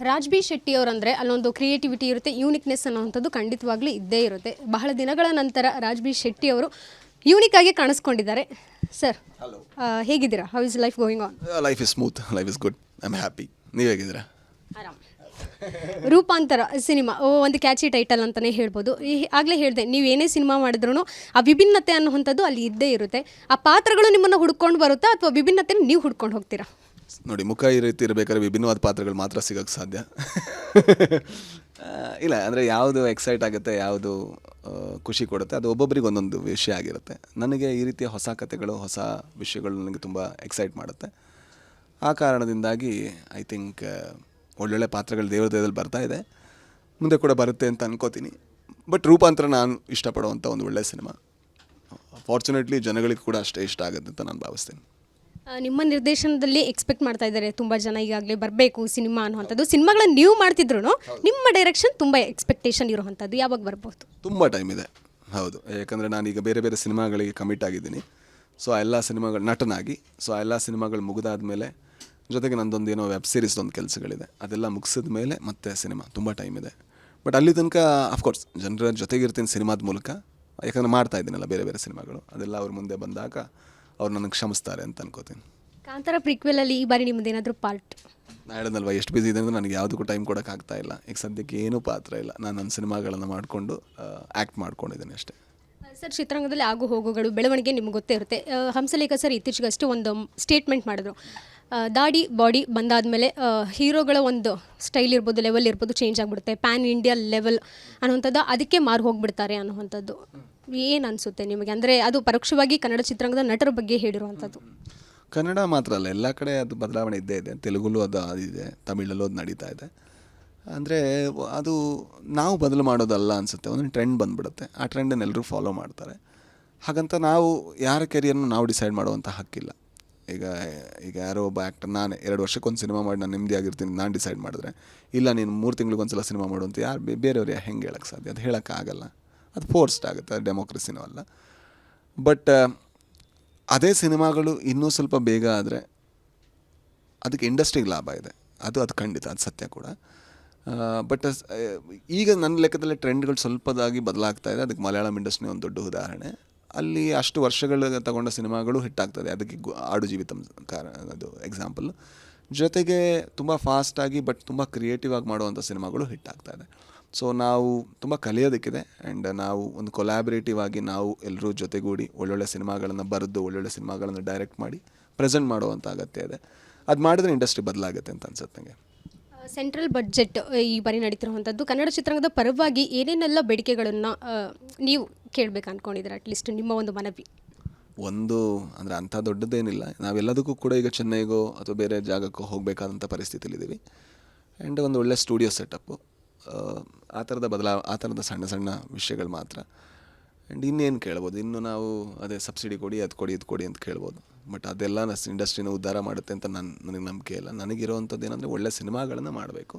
Raj B Shetty ಅವರಂದರೆ ಅಲ್ಲೊಂದು creativity ಇರುತ್ತೆ, uniqueness ಅನ್ನೋವಂಥದ್ದು ಖಂಡಿತವಾಗ್ಲೂ ಇದ್ದೇ ಇರುತ್ತೆ. ಬಹಳ ದಿನಗಳ ನಂತರ ರಾಜ್ ಬಿ ಶೆಟ್ಟಿ ಅವರು ಯೂನಿಕ್ ಆಗಿ ಕಾಣಿಸ್ಕೊಂಡಿದ್ದಾರೆ. ಸರ್ ಹೇಗಿದ್ದೀರಾ? How is life going on? Life is smooth, life is good, I am happy. ನೀವು ಹೇಗಿದ್ದೀರಾ? ಆರಾಮ್. ರೂಪಾಂತರ ಸಿನಿಮಾ ಒಂದು ಕ್ಯಾಚಿ ಟೈಟಲ್ ಅಂತಲೇ ಹೇಳ್ಬೋದು. ಆಗಲೇ ಹೇಳಿದೆ, ನೀವು ಏನೇ ಸಿನಿಮಾ ಮಾಡಿದ್ರೂ ಆ ವಿಭಿನ್ನತೆ ಅನ್ನುವಂಥದ್ದು ಅಲ್ಲಿ ಇದ್ದೇ ಇರುತ್ತೆ. ಆ ಪಾತ್ರಗಳು ನಿಮ್ಮನ್ನು ಹುಡ್ಕೊಂಡು ಬರುತ್ತಾ ಅಥವಾ ವಿಭಿನ್ನತೆ ನೀವು ಹುಡ್ಕೊಂಡು ಹೋಗ್ತೀರಾ? ನೋಡಿ, ಮುಖ ಈ ರೀತಿ ಇರಬೇಕಾದ್ರೆ ವಿಭಿನ್ನವಾದ ಪಾತ್ರಗಳು ಮಾತ್ರ ಸಿಗೋಕ್ಕೆ ಸಾಧ್ಯ. ಇಲ್ಲ ಅಂದರೆ ಯಾವುದು ಎಕ್ಸೈಟ್ ಆಗುತ್ತೆ, ಯಾವುದು ಖುಷಿ ಕೊಡುತ್ತೆ, ಅದು ಒಬ್ಬೊಬ್ಬರಿಗೆ ಒಂದೊಂದು ವಿಷಯ ಆಗಿರುತ್ತೆ. ನನಗೆ ಈ ರೀತಿಯ ಹೊಸ ಕಥೆಗಳು, ಹೊಸ ವಿಷಯಗಳು ನನಗೆ ತುಂಬ ಎಕ್ಸೈಟ್ ಮಾಡುತ್ತೆ. ಆ ಕಾರಣದಿಂದಾಗಿ ಐ ಥಿಂಕ್ ಒಳ್ಳೊಳ್ಳೆ ಪಾತ್ರಗಳು ದೇವ್ರ ದೇವದಲ್ಲಿ ಬರ್ತಾ ಇದೆ, ಮುಂದೆ ಕೂಡ ಬರುತ್ತೆ ಅಂತ ಅನ್ಕೋತೀನಿ. ಬಟ್ ರೂಪಾಂತರ ನಾನು ಇಷ್ಟಪಡುವಂಥ ಒಂದು ಒಳ್ಳೆಯ ಸಿನಿಮಾ. ಫಾರ್ಚುನೇಟ್ಲಿ ಜನಗಳಿಗೆ ಕೂಡ ಅಷ್ಟೇ ಇಷ್ಟ ಆಗುತ್ತೆ ಅಂತ ನಾನು ಭಾವಿಸ್ತೀನಿ. ನಿಮ್ಮ ನಿರ್ದೇಶನದಲ್ಲಿ ಎಕ್ಸ್ಪೆಕ್ಟ್ ಮಾಡ್ತಾ ಇದ್ದಾರೆ ತುಂಬ ಜನ ಈಗಾಗಲೇ ಬರಬೇಕು ಸಿನಿಮಾ ಅನ್ನುವಂಥದ್ದು. ಸಿನಿಮಾಗಳನ್ನು ನೀವು ಮಾಡ್ತಿದ್ರು ನಿಮ್ಮ ಡೈರೆಕ್ಷನ್ ತುಂಬ ಎಕ್ಸ್ಪೆಕ್ಟೇಷನ್ ಇರುವಂಥದ್ದು ಯಾವಾಗ ಬರ್ಬೋದು? ತುಂಬ ಟೈಮ್ ಇದೆ, ಹೌದು. ಯಾಕಂದರೆ ನಾನೀಗ ಬೇರೆ ಬೇರೆ ಸಿನಿಮಾಗಳಿಗೆ ಕಮಿಟ್ ಆಗಿದ್ದೀನಿ. ಸೊ ಆ ಎಲ್ಲ ಸಿನಿಮಾಗಳು ನಟನಾಗಿ, ಸೊ ಆ ಎಲ್ಲ ಸಿನಿಮಾಗಳು ಮುಗಿದಾದ್ಮೇಲೆ ಜೊತೆಗೆ ನಂದೊಂದು ಏನೋ ವೆಬ್ ಸೀರೀಸ್ ಒಂದು ಕೆಲಸಗಳಿದೆ, ಅದೆಲ್ಲ ಮುಗಿಸಿದ ಮೇಲೆ ಮತ್ತೆ ಸಿನಿಮಾ. ತುಂಬ ಟೈಮ್ ಇದೆ. ಬಟ್ ಅಲ್ಲಿ ತನಕ ಅಫ್ಕೋರ್ಸ್ ಜನರ ಜೊತೆಗಿರ್ತೀನಿ ಸಿನಿಮಾದ ಮೂಲಕ. ಯಾಕಂದರೆ ಮಾಡ್ತಾ ಇದ್ದೀನಲ್ಲ ಬೇರೆ ಬೇರೆ ಸಿನಿಮಾಗಳು, ಅದೆಲ್ಲ ಅವ್ರ ಮುಂದೆ ಬಂದಾಗ ಅವ್ರು ನನಗೆ ಕ್ಷಮಿಸ್ತಾರೆ ಅಂತ ಅನ್ಕೋತೀನಿ. ಕಾಂತಾರ ಪ್ರಿಕ್ವೆಲಲ್ಲಿ ಈ ಬಾರಿ ನಿಮ್ಮದು ಏನಾದರೂ ಪಾರ್ಟ್? ನಾನು ಹೇಳಿದ್ನಲ್ವ, ಎಷ್ಟು ಬಿಸಿ ಇದೆ ಅಂದರೆ ನನಗೆ ಯಾವುದಕ್ಕೂ ಟೈಮ್ ಕೊಡೋಕ್ಕಾಗ್ತಾ ಇಲ್ಲ. ಈಗ ಸದ್ಯಕ್ಕೆ ಏನೂ ಪಾತ್ರ ಇಲ್ಲ, ನಾನು ನನ್ನ ಸಿನಿಮಾಗಳನ್ನು ಮಾಡಿಕೊಂಡು ಆ್ಯಕ್ಟ್ ಮಾಡ್ಕೊಂಡಿದ್ದೀನಿ ಅಷ್ಟೇ. ಸರ್, ಚಿತ್ರರಂಗದಲ್ಲಿ ಆಗು ಹೋಗುಗಳು, ಬೆಳವಣಿಗೆ ನಿಮ್ಗೆ ಗೊತ್ತೇ ಇರುತ್ತೆ. ಹಂಸಲೇಖ ಸರ್ ಇತ್ತೀಚೆಗಷ್ಟೇ ಒಂದು ಸ್ಟೇಟ್ಮೆಂಟ್ ಮಾಡಿದ್ರು, ದಾಡಿ ಬಾಡಿ ಬಂದಾದಮೇಲೆ ಹೀರೋಗಳ ಒಂದು ಸ್ಟೈಲ್ ಇರ್ಬೋದು, ಲೆವೆಲ್ ಇರ್ಬೋದು, ಚೇಂಜ್ ಆಗಿಬಿಡುತ್ತೆ. ಪ್ಯಾನ್ ಇಂಡಿಯಾ ಲೆವೆಲ್ ಅನ್ನುವಂಥದ್ದು ಅದಕ್ಕೆ ಮಾರು ಹೋಗಿಬಿಡ್ತಾರೆ ಅನ್ನುವಂಥದ್ದು ಏನು ಅನಿಸುತ್ತೆ ನಿಮಗೆ? ಅಂದರೆ ಅದು ಪರೋಕ್ಷವಾಗಿ ಕನ್ನಡ ಚಿತ್ರರಂಗದ ನಟರ ಬಗ್ಗೆ ಹೇಳಿರುವಂಥದ್ದು. ಕನ್ನಡ ಮಾತ್ರ ಅಲ್ಲ, ಎಲ್ಲ ಕಡೆ ಅದು ಬದಲಾವಣೆ ಇದ್ದೇ ಇದೆ. ತೆಲುಗುಲು ಅದು ಇದೆ, ತಮಿಳಲ್ಲೂ ಅದು ನಡೀತಾ ಇದೆ. ಅಂದರೆ ಅದು ನಾವು ಬದಲು ಮಾಡೋದಲ್ಲ ಅನಿಸುತ್ತೆ. ಒಂದೊಂದು ಟ್ರೆಂಡ್ ಬಂದುಬಿಡುತ್ತೆ, ಆ ಟ್ರೆಂಡನ್ನು ಎಲ್ಲರೂ ಫಾಲೋ ಮಾಡ್ತಾರೆ. ಹಾಗಂತ ನಾವು ಯಾರ ಕೆರಿಯರ್ನು ನಾವು ಡಿಸೈಡ್ ಮಾಡುವಂಥ ಹಕ್ಕಿಲ್ಲ. ಈಗ ಯಾರೋ ಒಬ್ಬ ಆ್ಯಕ್ಟರ್, ನಾನು 2 ವರ್ಷಕ್ಕೊಂದು ಸಿನಿಮಾ ಮಾಡಿ ನಾನು ನೆಮ್ಮದಿಯಾಗಿರ್ತೀನಿ ನಾನು ಡಿಸೈಡ್ ಮಾಡಿದ್ರೆ, ಇಲ್ಲ ನೀನು 3 ತಿಂಗಳಿಗೊಂದ್ಸಲ ಸಿನಿಮಾ ಮಾಡುವಂತ ಯಾರು ಬೇರೆಯವ್ರು ಹೆಂಗೆ ಹೇಳೋಕ್ಕೆ ಸಾಧ್ಯ? ಅದು ಹೇಳೋಕ್ಕಾಗಲ್ಲ, ಅದು ಫೋರ್ಸ್ಡ್ ಆಗುತ್ತೆ, ಅದು ಡೆಮೋಕ್ರಸಿನೂ ಅಲ್ಲ. ಬಟ್ ಅದೇ ಸಿನಿಮಾಗಳು ಇನ್ನೂ ಸ್ವಲ್ಪ ಬೇಗ ಆದರೆ ಅದಕ್ಕೆ ಇಂಡಸ್ಟ್ರಿಗೆ ಲಾಭ ಇದೆ, ಅದು ಖಂಡಿತ, ಅದು ಸತ್ಯ ಕೂಡ. ಬಟ್ ಈಗ ನನ್ನ ಲೆಕ್ಕದಲ್ಲಿ ಟ್ರೆಂಡ್ಗಳು ಸ್ವಲ್ಪದಾಗಿ ಬದಲಾಗ್ತಾ ಇದೆ. ಅದಕ್ಕೆ ಮಲಯಾಳಂ ಇಂಡಸ್ಟ್ರಿ ಒಂದು ದೊಡ್ಡ ಉದಾಹರಣೆ. ಅಲ್ಲಿ ಅಷ್ಟು ವರ್ಷಗಳು ತಗೊಂಡ ಸಿನಿಮಾಗಳು ಹಿಟ್ಟಾಗ್ತದೆ. ಅದಕ್ಕೆ ಆಡು ಜೀವಿತಂ ಅದು ಎಕ್ಸಾಂಪಲ್. ಜೊತೆಗೆ ತುಂಬ ಫಾಸ್ಟಾಗಿ ಬಟ್ ತುಂಬ ಕ್ರಿಯೇಟಿವ್ ಆಗಿ ಮಾಡುವಂಥ ಸಿನಿಮಾಗಳು ಹಿಟ್ಟಾಗ್ತಾಯಿದೆ. ಸೊ ನಾವು ತುಂಬ ಕಲಿಯೋದಕ್ಕಿದೆ. ಆ್ಯಂಡ್ ನಾವು ಒಂದು ಕೊಲ್ಯಾಬ್ರೇಟಿವ್ ಆಗಿ ನಾವು ಎಲ್ಲರೂ ಜೊತೆಗೂಡಿ ಒಳ್ಳೊಳ್ಳೆ ಸಿನಿಮಾಗಳನ್ನು ಬರೆದು, ಒಳ್ಳೊಳ್ಳೆ ಸಿನಿಮಾಗಳನ್ನು ಡೈರೆಕ್ಟ್ ಮಾಡಿ ಪ್ರೆಸೆಂಟ್ ಮಾಡುವಂಥ ಅಗತ್ಯ ಇದೆ. ಅದು ಮಾಡಿದ್ರೆ ಇಂಡಸ್ಟ್ರಿ ಬದಲಾಗುತ್ತೆ ಅಂತ ಅನ್ಸುತ್ತೆ ನನಗೆ. ಸೆಂಟ್ರಲ್ ಬಡ್ಜೆಟ್ ಈ ಬಾರಿ ನಡೀತಿರುವಂಥದ್ದು, ಕನ್ನಡ ಚಿತ್ರರಂಗದ ಪರವಾಗಿ ಏನೇನೆಲ್ಲ ಬೇಡಿಕೆಗಳನ್ನು ನೀವು ಕೇಳಬೇಕು ಅಂದ್ಕೊಂಡಿದ್ದೀರಾ? ಅಟ್ಲೀಸ್ಟ್ ನಿಮ್ಮ ಒಂದು ಮನವಿ. ಒಂದು ಅಂದರೆ ಅಂಥ ದೊಡ್ಡದೇನಿಲ್ಲ, ನಾವೆಲ್ಲದಕ್ಕೂ ಕೂಡ ಈಗ ಚೆನ್ನೈಗೋ ಅಥವಾ ಬೇರೆ ಜಾಗಕ್ಕೋ ಹೋಗಬೇಕಾದಂಥ ಪರಿಸ್ಥಿತಿಲಿದ್ದೀವಿ. ಆ್ಯಂಡ್ ಒಂದು ಒಳ್ಳೆ ಸ್ಟುಡಿಯೋ ಸೆಟಪ್ಪು, ಆ ಥರದ ಸಣ್ಣ ಸಣ್ಣ ವಿಷಯಗಳು ಮಾತ್ರ. ಆ್ಯಂಡ್ ಇನ್ನೇನು ಕೇಳ್ಬೋದು, ಇನ್ನು ನಾವು ಅದೇ ಸಬ್ಸಿಡಿ ಕೊಡಿ, ಅದು ಕೊಡಿ, ಇದು ಕೊಡಿ ಅಂತ ಕೇಳ್ಬೋದು. ಬಟ್ ಅದೆಲ್ಲ ಇಂಡಸ್ಟ್ರಿನ ಉದ್ಧಾರ ಮಾಡುತ್ತೆ ಅಂತ ನನಗೆ ನಂಬಿಕೆ ಇಲ್ಲ. ನನಗಿರೋವಂಥದ್ದು ಏನಂದರೆ ಒಳ್ಳೆ ಸಿನಿಮಾಗಳನ್ನು ಮಾಡಬೇಕು.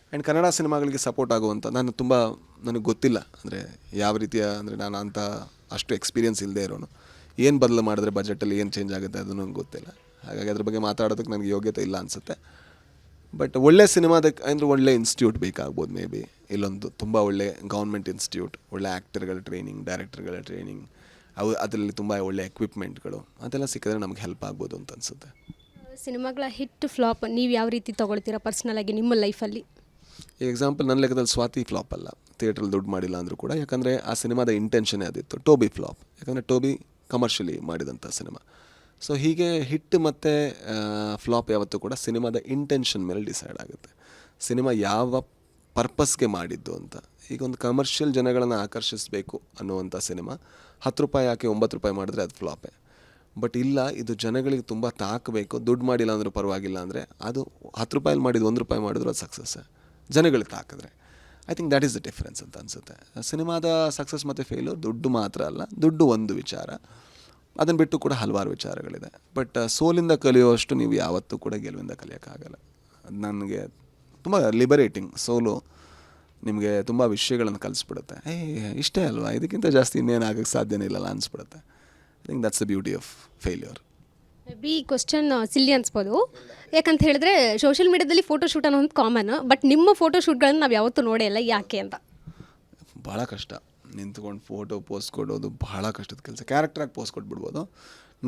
ಆ್ಯಂಡ್ ಕನ್ನಡ ಸಿನಿಮಾಗಳಿಗೆ ಸಪೋರ್ಟ್ ಆಗುವಂಥ, ನನಗೆ ಗೊತ್ತಿಲ್ಲ ಅಂದರೆ ಯಾವ ರೀತಿಯ, ಅಂದರೆ ನಾನು ಅಂಥ ಅಷ್ಟು ಎಕ್ಸ್ಪೀರಿಯನ್ಸ್ ಇಲ್ಲದೆ ಇರೋನು. ಏನು ಬದಲು ಮಾಡಿದ್ರೆ ಬಜೆಟಲ್ಲಿ ಏನು ಚೇಂಜ್ ಆಗುತ್ತೆ ಅದು ನನಗೆ ಗೊತ್ತಿಲ್ಲ. ಹಾಗಾಗಿ ಅದ್ರ ಬಗ್ಗೆ ಮಾತಾಡೋದಕ್ಕೆ ನನಗೆ ಯೋಗ್ಯತೆ ಇಲ್ಲ ಅನಿಸುತ್ತೆ. ಬಟ್ ಒಳ್ಳೆ ಸಿನಿಮಾದಕ್ಕೆ ಅಂದರೆ ಒಳ್ಳೆ ಇನ್ಸ್ಟಿಟ್ಯೂಟ್ ಬೇಕಾಗ್ಬೋದು. ಮೇ ಬಿ ಇಲ್ಲೊಂದು ತುಂಬ ಒಳ್ಳೆ ಗೌರ್ಮೆಂಟ್ ಇನ್ಸ್ಟಿಟ್ಯೂಟ್, ಒಳ್ಳೆ ಆ್ಯಕ್ಟರ್ಗಳ ಟ್ರೈನಿಂಗ್, ಡೈರೆಕ್ಟರ್ಗಳ ಟ್ರೈನಿಂಗ್, ಅದರಲ್ಲಿ ತುಂಬ ಒಳ್ಳೆ ಎಕ್ವಿಪ್ಮೆಂಟ್ಗಳು, ಅದೆಲ್ಲ ಸಿಕ್ಕಿದ್ರೆ ನಮಗೆ ಹೆಲ್ಪ್ ಆಗ್ಬೋದು ಅಂತ ಅನಿಸುತ್ತೆ. ಸಿನಿಮಾಗಳ ಹಿಟ್ ಫ್ಲಾಪ್ ನೀವು ಯಾವ ರೀತಿ ತೊಗೊಳ್ತೀರಾ ಪರ್ಸ್ನಲಾಗಿ ನಿಮ್ಮ ಲೈಫಲ್ಲಿ? ಎಕ್ಸಾಂಪಲ್, ನನ್ನ ಲೆಕ್ಕದಲ್ಲಿ ಸ್ವಾತಿ ಫ್ಲಾಪ್ ಅಲ್ಲ, ಥಿಯೇಟ್ರಲ್ಲಿ ದುಡ್ಡು ಮಾಡಿಲ್ಲ ಅಂದರೂ ಕೂಡ. ಯಾಕಂದರೆ ಆ ಸಿನಿಮಾದ ಇಂಟೆನ್ಷನ್ನೇ ಅದಿತ್ತು. ಟೋಬಿ ಫ್ಲಾಪ್, ಯಾಕಂದರೆ ಟೋಬಿ ಕಮರ್ಷಿಯಲಿ ಮಾಡಿದಂಥ ಸಿನಿಮಾ. ಸೊ ಹೀಗೆ ಹಿಟ್ ಮತ್ತು ಫ್ಲಾಪ್ ಯಾವತ್ತೂ ಕೂಡ ಸಿನಿಮಾದ ಇಂಟೆನ್ಷನ್ ಮೇಲೆ ಡಿಸೈಡ್ ಆಗುತ್ತೆ. ಸಿನಿಮಾ ಯಾವ ಪರ್ಪಸ್ಗೆ ಮಾಡಿದ್ದು ಅಂತ. ಈಗ ಒಂದು ಕಮರ್ಷಿಯಲ್ ಜನಗಳನ್ನು ಆಕರ್ಷಿಸಬೇಕು ಅನ್ನುವಂಥ ಸಿನಿಮಾ 10 ರೂಪಾಯಿ ಹಾಕಿ 9 ರೂಪಾಯಿ ಮಾಡಿದ್ರೆ ಅದು ಫ್ಲಾಪೇ. ಬಟ್ ಇಲ್ಲ, ಇದು ಜನಗಳಿಗೆ ತುಂಬ ತಾಕಬೇಕು, ದುಡ್ಡು ಮಾಡಿಲ್ಲ ಅಂದರೂ ಪರವಾಗಿಲ್ಲ ಅಂದರೆ ಅದು 10 ರೂಪಾಯಲ್ಲಿ ಮಾಡಿದ್ದು 1 ರೂಪಾಯಿ ಮಾಡಿದ್ರು ಅದು ಸಕ್ಸಸ್ಸೇ, ಜನಗಳಿಗೆ ತಾಕಿದ್ರೆ. I think that is the difference ಅಂತ ಅನಿಸುತ್ತೆ. ಸಿನಿಮಾದ ಸಕ್ಸಸ್ ಮತ್ತು ಫೇಲ್ಯೂರ್ ದುಡ್ಡು ಮಾತ್ರ ಅಲ್ಲ, ದುಡ್ಡು ಒಂದು ವಿಚಾರ, ಅದನ್ನು ಬಿಟ್ಟು ಕೂಡ ಹಲವಾರು ವಿಚಾರಗಳಿದೆ. ಬಟ್ ಸೋಲಿಂದ ಕಲಿಯುವಷ್ಟು ನೀವು ಯಾವತ್ತೂ ಕೂಡ ಗೆಲುವಿಂದ ಕಲಿಯೋಕ್ಕಾಗಲ್ಲ. ಅದು ನನಗೆ ತುಂಬ ಲಿಬರೇಟಿಂಗ್. ಸೋಲು ನಿಮಗೆ ತುಂಬ ವಿಷಯಗಳನ್ನು ಕಲಿಸ್ಬಿಡುತ್ತೆ. ಇಷ್ಟೇ ಅಲ್ವಾ, ಇದಕ್ಕಿಂತ ಜಾಸ್ತಿ ಇನ್ನೇನು ಆಗೋಕ್ಕೆ ಸಾಧ್ಯನೇ ಇಲ್ಲಲ್ಲ ಅನಿಸ್ಬಿಡುತ್ತೆ. I think that's the beauty of failure. Maybe question silly ಅನ್ಸ್ಬೋದು, ಯಾಕಂತ ಹೇಳಿದ್ರೆ ಸೋಷಿಯಲ್ ಮೀಡಿಯಾದಲ್ಲಿ ಫೋಟೋಶೂಟ್ ಅನ್ನೋದು ಕಾಮನ್, ಬಟ್ ನಿಮ್ಮ ಫೋಟೋಶೂಟ್ಗಳನ್ನು ನಾವು ಯಾವತ್ತೂ ನೋಡೇ ಇಲ್ಲ, ಯಾಕೆ ಅಂತ. ಭಾಳ ಕಷ್ಟ. ನಿಂತ್ಕೊಂಡು ಫೋಟೋ ಪೋಸ್ಟ್ ಕೊಡೋದು ಭಾಳ ಕಷ್ಟದ ಕೆಲಸ. ಕ್ಯಾರೆಕ್ಟ್ರಾಗಿ ಪೋಸ್ಟ್ ಕೊಟ್ಬಿಡ್ಬೋದು.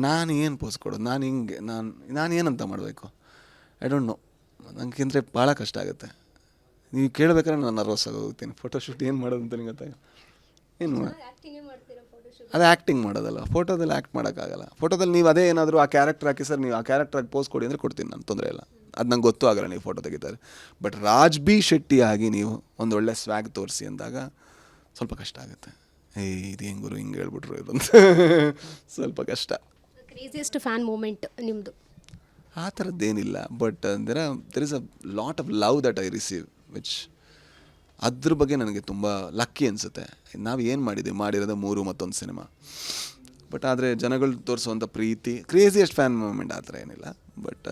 ನಾನು ಏನು ಪೋಸ್ಟ್ ಕೊಡೋದು, ನಾನು ಹಿಂಗೆ ನಾನು ಏನಂತ ಮಾಡಬೇಕು, ಐ ಡೋಂಟ್ ನೋ. ನನಗಿಂದ್ರೆ ಭಾಳ ಕಷ್ಟ ಆಗುತ್ತೆ. ನೀವು ಕೇಳಬೇಕಾದ್ರೆ ನಾನು ನರ್ವಸ್ ಆಗಿ ಹೋಗ್ತೀನಿ. ಫೋಟೋಶೂಟ್ ಏನು ಮಾಡೋದು ಅಂತ ನಿಂಗೆ ಗೊತ್ತಾಗ ಏನು ಅದು ಆ್ಯಕ್ಟಿಂಗ್ ಮಾಡೋದಲ್ಲ. ಫೋಟೋದಲ್ಲಿ ಆ್ಯಕ್ಟ್ ಮಾಡೋಕ್ಕಾಗಲ್ಲ. ಫೋಟೋದಲ್ಲಿ ನೀವು ಅದೇ ಏನಾದರೂ ಆ ಕ್ಯಾರೆಕ್ಟರ್ ಹಾಕಿ ಸರ್ ನೀವು ಆ ಕ್ಯಾರೆಕ್ಟ್ರಾಗಿ ಪೋಸ್ಟ್ ಕೊಡಿ ಅಂದರೆ ಕೊಡ್ತೀನಿ, ನಾನು ತೊಂದರೆ ಇಲ್ಲ. ಅದು ನಂಗೆ ಗೊತ್ತೂ ಆಗಲ್ಲ ನೀವು ಫೋಟೋ ತೆಗಿತಾರೆ. ಬಟ್ ರಾಜ್ ಬಿ ಶೆಟ್ಟಿ ಆಗಿ ನೀವು ಒಂದು ಒಳ್ಳೆ ಸ್ವ್ಯಾಗ್ ತೋರಿಸಿ ಅಂದಾಗ ಸ್ವಲ್ಪ ಕಷ್ಟ ಆಗುತ್ತೆ. ಇದು ಹೆಂಗೆ ಗುರು ಹಿಂಗೆ ಹೇಳ್ಬಿಟ್ರು ಇದು ಅಂತ ಸ್ವಲ್ಪ ಕಷ್ಟ. ಕ್ರೇಜಿಯೆಸ್ಟ್ ಫ್ಯಾನ್ ಮೂಮೆಂಟ್ ನಿಮ್ಮದು? ಆ ಥರದ್ದೇನಿಲ್ಲ. But there is a lot of love that I receive which ಅದ್ರ ಬಗ್ಗೆ ನನಗೆ ತುಂಬ ಲಕ್ಕಿ ಅನಿಸುತ್ತೆ. ನಾವು ಏನು ಮಾಡಿರೋದು 3 ಮತ್ತೊಂದು ಸಿನಿಮಾ. ಬಟ್ ಆದರೆ ಜನಗಳು ತೋರಿಸುವಂಥ ಪ್ರೀತಿ, ಕ್ರೇಜಿಯೆಸ್ಟ್ ಫ್ಯಾನ್ ಮೂಮೆಂಟ್ ಆ ಥರ ಏನಿಲ್ಲ. But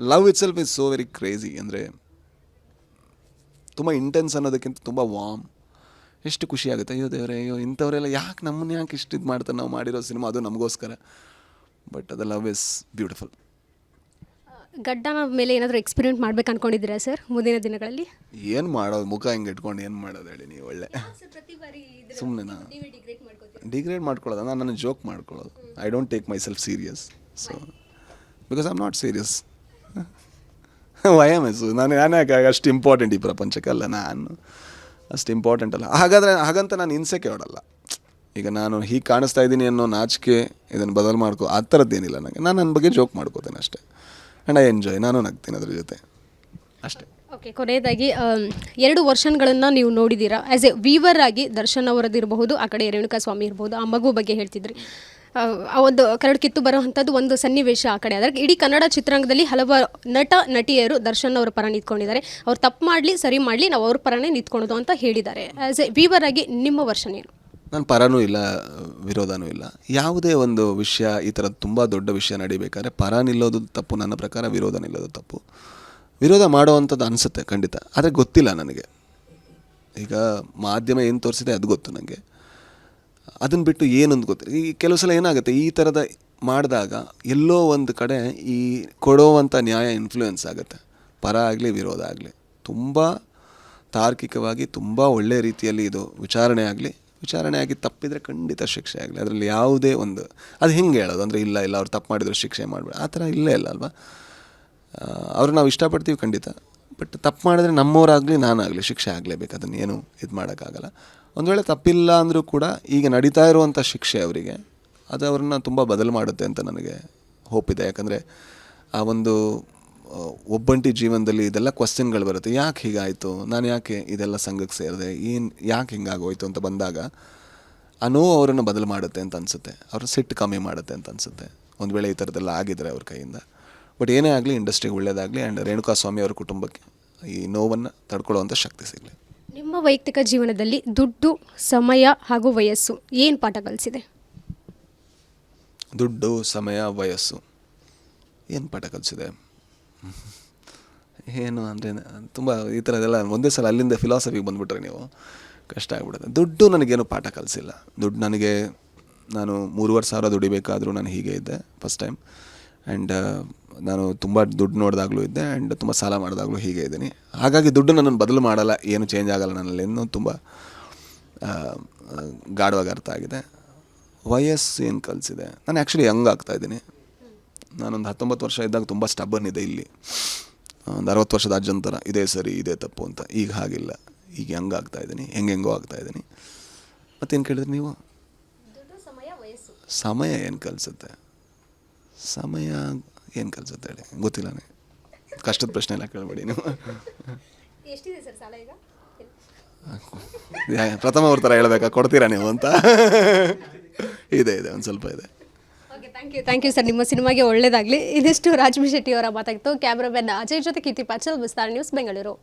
love it self is so very crazy. ಅಂದರೆ ತುಂಬ ಇಂಟೆನ್ಸ್ ಅನ್ನೋದಕ್ಕಿಂತ ತುಂಬ ವಾಮ್. ಎಷ್ಟು ಖುಷಿ ಆಗುತ್ತೆ. ಅಯ್ಯೋ ದೇವರೇ, ಅಯ್ಯೋ ಇಂಥವರೆಲ್ಲ ಯಾಕೆ ನಮ್ಮನ್ನು ಯಾಕೆ ಇಷ್ಟು ಇದು ಮಾಡ್ತಾರೆ, ನಾವು ಮಾಡಿರೋ ಸಿನಿಮಾ ಅದು ನಮಗೋಸ್ಕರ. ಬಟ್ ಅದು ಲವ್ ಇಸ್ ಬ್ಯೂಟಿಫುಲ್. ಗಡ್ಡನ ಮೇಲೆ ಏನಾದರೂ ಎಕ್ಸ್ಪೆರಿಮೆಂಟ್ ಮಾಡ್ಬೇಕು ಅನ್ಕೊಂಡಿದ್ದೀರಾ ಸರ್ ಮುಂದಿನ ದಿನಗಳಲ್ಲಿ? ಏನು ಮಾಡೋದು, ಮುಖ ಹಿಂಗೆ ಇಟ್ಕೊಂಡು ಏನು ಮಾಡೋದು ಹೇಳಿ ನೀವು. ಒಳ್ಳೆ ಸುಮ್ಮನೆ ನಾನು ಡಿಗ್ರೇಡ್ ಮಾಡ್ಕೊಳ್ಳೋದು, ನಾನು ನನ್ನ ಜೋಕ್ ಮಾಡ್ಕೊಳ್ಳೋದು. I don't take myself serious. So because I am not serious. ವಯಮಸ್ಸು ನಾನು ಯಾಕೆ ಅಷ್ಟು ಇಂಪಾರ್ಟೆಂಟ್ ಈ ಪ್ರಪಂಚಕ್ಕಲ್ಲ, ನಾನು ಅಷ್ಟು ಇಂಪಾರ್ಟೆಂಟ್ ಅಲ್ಲ. ಹಾಗಂತ ನಾನು ಇನ್ಸೆಕ್ಯೂರ್ಡ್ ಅಲ್ಲ. ಈಗ ನಾನು ಹೀಗೆ ಕಾಣಿಸ್ತಾ ಇದ್ದೀನಿ ಅನ್ನೋ ನಾಚಿಕೆ ಇದನ್ನು ಬದಲು ಮಾಡ್ಕೋ ಆ ಥರದ್ದೇನಿಲ್ಲ ನನಗೆ. ನಾನು ನನ್ನ ಬಗ್ಗೆ ಜೋಕ್ ಮಾಡ್ಕೋತೇನೆ ಅಷ್ಟೇ. ಆ್ಯಂಡ್ ಐ ಎಂಜಾಯ್, ನಾನು ನಗ್ತೀನಿ ಅದ್ರ ಜೊತೆ ಅಷ್ಟೇ. ಓಕೆ, ಕೊನೆಯದಾಗಿ 2 ವರ್ಷನ್ಗಳನ್ನು ನೀವು ನೋಡಿದ್ದೀರಾ ಆ್ಯಸ್ ಎ ವೀವರ್ ಆಗಿ. ದರ್ಶನ್ ಅವರದಿರಬಹುದು, ಆ ಕಡೆ ರೇಣುಕಾ ಸ್ವಾಮಿ ಇರ್ಬೋದು, ಆ ಮಗು ಬಗ್ಗೆ ಹೇಳ್ತಿದ್ರಿ. ಆ ಒಂದು ಕರಡು ಕಿತ್ತು ಬರೋವಂಥದ್ದು ಒಂದು ಸನ್ನಿವೇಶ ಆ ಕಡೆ. ಆದರೆ ಇಡೀ ಕನ್ನಡ ಚಿತ್ರರಂಗದಲ್ಲಿ ಹಲವಾರು ನಟ ನಟಿಯರು ದರ್ಶನ್ ಅವರ ಪರ ನಿಂತ್ಕೊಂಡಿದ್ದಾರೆ. ಅವ್ರು ತಪ್ಪು ಮಾಡಲಿ ಸರಿ ಮಾಡಲಿ ನಾವು ಅವ್ರ ಪರನೇ ನಿಂತ್ಕೊಳ್ಳೋದು ಅಂತ ಹೇಳಿದ್ದಾರೆ. ಆ್ಯಸ್ ಎ ವೀವರ್ ಆಗಿ ನಿಮ್ಮ ವರ್ಷನ್ ಏನು? ನಾನು ಪರನೂ ಇಲ್ಲ, ವಿರೋಧನೂ ಇಲ್ಲ. ಯಾವುದೇ ಒಂದು ವಿಷಯ ಈ ಥರದ್ದು ತುಂಬ ದೊಡ್ಡ ವಿಷಯ ನಡಿಬೇಕಾದ್ರೆ ಪರ ನಿಲ್ಲೋದು ತಪ್ಪು ನನ್ನ ಪ್ರಕಾರ, ವಿರೋಧ ನಿಲ್ಲೋದು ತಪ್ಪು. ವಿರೋಧ ಮಾಡೋವಂಥದ್ದು ಅನಿಸುತ್ತೆ ಖಂಡಿತ, ಆದರೆ ಗೊತ್ತಿಲ್ಲ ನನಗೆ. ಈಗ ಮಾಧ್ಯಮ ಏನು ತೋರಿಸಿದೆ ಅದು ಗೊತ್ತು ನನಗೆ, ಅದನ್ನು ಬಿಟ್ಟು ಏನೊಂದು ಗೊತ್ತಿಲ್ಲ. ಈ ಕೆಲವು ಸಲ ಏನಾಗುತ್ತೆ, ಈ ಥರದ ಮಾಡಿದಾಗ ಎಲ್ಲೋ ಒಂದು ಕಡೆ ಈ ಕೊಡೋವಂಥ ನ್ಯಾಯ ಇನ್ಫ್ಲೂಯೆನ್ಸ್ ಆಗುತ್ತೆ. ಪರ ಆಗಲಿ ವಿರೋಧ ಆಗಲಿ ತುಂಬ ತಾರ್ಕಿಕವಾಗಿ ತುಂಬ ಒಳ್ಳೆಯ ರೀತಿಯಲ್ಲಿ ಇದು ವಿಚಾರಣೆ ಆಗಿ ತಪ್ಪಿದರೆ ಖಂಡಿತ ಶಿಕ್ಷೆ ಆಗಲಿ. ಅದರಲ್ಲಿ ಯಾವುದೇ ಒಂದು ಅದು ಹೆಂಗೆ ಹೇಳೋದು ಅಂದರೆ ಇಲ್ಲ ಅವ್ರು ತಪ್ಪು ಮಾಡಿದ್ರು ಶಿಕ್ಷೆ ಮಾಡಬೇಡ, ಆ ಥರ ಇಲ್ಲೇ ಇಲ್ಲ ಅಲ್ವಾ. ಅವ್ರು ನಾವು ಇಷ್ಟಪಡ್ತೀವಿ ಖಂಡಿತ, ಬಟ್ ತಪ್ಪು ಮಾಡಿದ್ರೆ ನಮ್ಮವರಾಗಲಿ ನಾನಾಗಲಿ ಶಿಕ್ಷೆ ಆಗಲೇಬೇಕು. ಅದನ್ನು ಏನು ಇದು ಮಾಡೋಕ್ಕಾಗಲ್ಲ. ಒಂದು ವೇಳೆ ತಪ್ಪಿಲ್ಲ ಅಂದರೂ ಕೂಡ ಈಗ ನಡೀತಾ ಇರುವಂಥ ಶಿಕ್ಷೆ ಅವರಿಗೆ ಅದು ಅವ್ರನ್ನ ತುಂಬ ಬದಲು ಮಾಡುತ್ತೆ ಅಂತ ನನಗೆ ಹೋಪಿದೆ. ಯಾಕಂದರೆ ಆ ಒಂದು ಒಬ್ಬಂಟಿ ಜೀವನದಲ್ಲಿ ಇದೆಲ್ಲ ಕ್ವಶನ್ಗಳು ಬರುತ್ತೆ. ಯಾಕೆ ಹೀಗಾಯಿತು, ನಾನು ಯಾಕೆ ಇದೆಲ್ಲ ಸಂಘಕ್ಕೆ ಸೇರಿದೆ, ಯಾಕೆ ಹಿಂಗಾಗೋಯ್ತು ಅಂತ ಬಂದಾಗ ಆ ನೋವು ಅವರನ್ನು ಬದಲು ಮಾಡುತ್ತೆ ಅಂತ ಅನಿಸುತ್ತೆ. ಅವ್ರ ಸಿಟ್ಟು ಕಮ್ಮಿ ಮಾಡುತ್ತೆ ಅಂತ ಅನಿಸುತ್ತೆ ಒಂದು ವೇಳೆ ಈ ಥರದ್ದೆಲ್ಲ ಆಗಿದ್ರೆ ಅವ್ರ ಕೈಯಿಂದ. ಬಟ್ ಏನೇ ಆಗಲಿ ಇಂಡಸ್ಟ್ರಿಗೆ ಒಳ್ಳೆಯದಾಗಲಿ. ಆ್ಯಂಡ್ ರೇಣುಕಾ ಸ್ವಾಮಿ ಅವ್ರ ಕುಟುಂಬಕ್ಕೆ ಈ ನೋವನ್ನು ತಡ್ಕೊಳ್ಳುವಂಥ ಶಕ್ತಿ ಸಿಗಲಿ. ನಿಮ್ಮ ವೈಯಕ್ತಿಕ ಜೀವನದಲ್ಲಿ ದುಡ್ಡು, ಸಮಯ ಹಾಗೂ ವಯಸ್ಸು ಏನು ಪಾಠ ಕಲಿಸಿದೆ? ದುಡ್ಡು, ಸಮಯ, ವಯಸ್ಸು ಏನು ಪಾಠ ಕಲಿಸಿದೆ ಏನು ಅಂದರೆ ತುಂಬ ಈ ಥರದ್ದೆಲ್ಲ ಒಂದೇ ಸಲ ಅಲ್ಲಿಂದ ಫಿಲಾಸಫಿಗೆ ಬಂದುಬಿಟ್ರೆ ನೀವು ಕಷ್ಟ ಆಗಿಬಿಡುತ್ತೆ. ದುಡ್ಡು ನನಗೇನು ಪಾಠ ಕಲಿಸಿಲ್ಲ. ದುಡ್ಡು ನನಗೆ, ನಾನು 3,500 ದುಡಿಬೇಕಾದರೂ ನಾನು ಹೀಗೆ ಇದ್ದೆ ಫಸ್ಟ್ ಟೈಮ್. ಆ್ಯಂಡ್ ನಾನು ತುಂಬ ದುಡ್ಡು ನೋಡಿದಾಗಲೂ ಇದ್ದೆ ಆ್ಯಂಡ್ ತುಂಬ ಸಾಲ ಮಾಡಿದಾಗಲೂ ಹೀಗೆ ಇದ್ದೀನಿ. ಹಾಗಾಗಿ ದುಡ್ಡು ನನ್ನನ್ನು ಬದಲು ಮಾಡಲ್ಲ, ಏನು ಚೇಂಜ್ ಆಗಲ್ಲ ನನ್ನಲ್ಲಿ, ಇನ್ನೂ ತುಂಬ ಗಾಢವಾಗಿ ಅರ್ಥ ಆಗಿದೆ. ವಯಸ್ಸು ಏನು ಕಲಿಸಿದೆ, ನಾನು ಆ್ಯಕ್ಚುಲಿ ಯಂಗ್ ಆಗ್ತಾಯಿದ್ದೀನಿ. ನಾನೊಂದು 19 ವರ್ಷ ಇದ್ದಾಗ ತುಂಬ ಸ್ಟಬ್ಬನ್ ಇದೆ ಇಲ್ಲಿ. ಒಂದು 60 ವರ್ಷದ ಅಜ್ಜನ ಥರ ಇದೇ ಸರಿ ಇದೇ ತಪ್ಪು ಅಂತ. ಈಗ ಹಾಗಿಲ್ಲ, ಈಗ ಯಂಗ್ ಆಗ್ತಾಯಿದ್ದೀನಿ, ಹೆಂಗೆಂಗೋ ಆಗ್ತಾಯಿದ್ದೀನಿ. ಮತ್ತೇನು ಕೇಳಿದ್ರಿ ನೀವು? ಸಮಯ ಏನು ಕಲಿಸುತ್ತೆ, ಸಮಯ ಏನು ಕಲಿಸುತ್ತೆ ಹೇಳಿ, ಗೊತ್ತಿಲ್ಲ. ಕಷ್ಟದ ಪ್ರಶ್ನೆ ಎಲ್ಲ ಕೇಳಬೇಡಿ ನೀವು. ಪ್ರಥಮ ಅವ್ರ ಥರ ಹೇಳ್ಬೇಕಾ, ಕೊಡ್ತೀರಾ ನೀವು ಅಂತ. ಇದೆ ಒಂದು ಸ್ವಲ್ಪ ಇದೆ. Thank you sir. ನಿಮ್ಮ ಸಿನಿಮಾಗೆ ಒಳ್ಳೆಯದಾಗಲಿ. ಇದಿಷ್ಟು ರಾಜ್ ಬಿ ಶೆಟ್ಟಿ ಅವರ ಮಾತಾಗಿತ್ತು. ಕ್ಯಾಮ್ರಾಮನ್ ಅಜಯ್ ಜೊತೆ ಕೀರ್ತಿ ಪಾಚಲ್, ವಿಸ್ತಾರ ನ್ಯೂಸ್, ಬೆಂಗಳೂರು.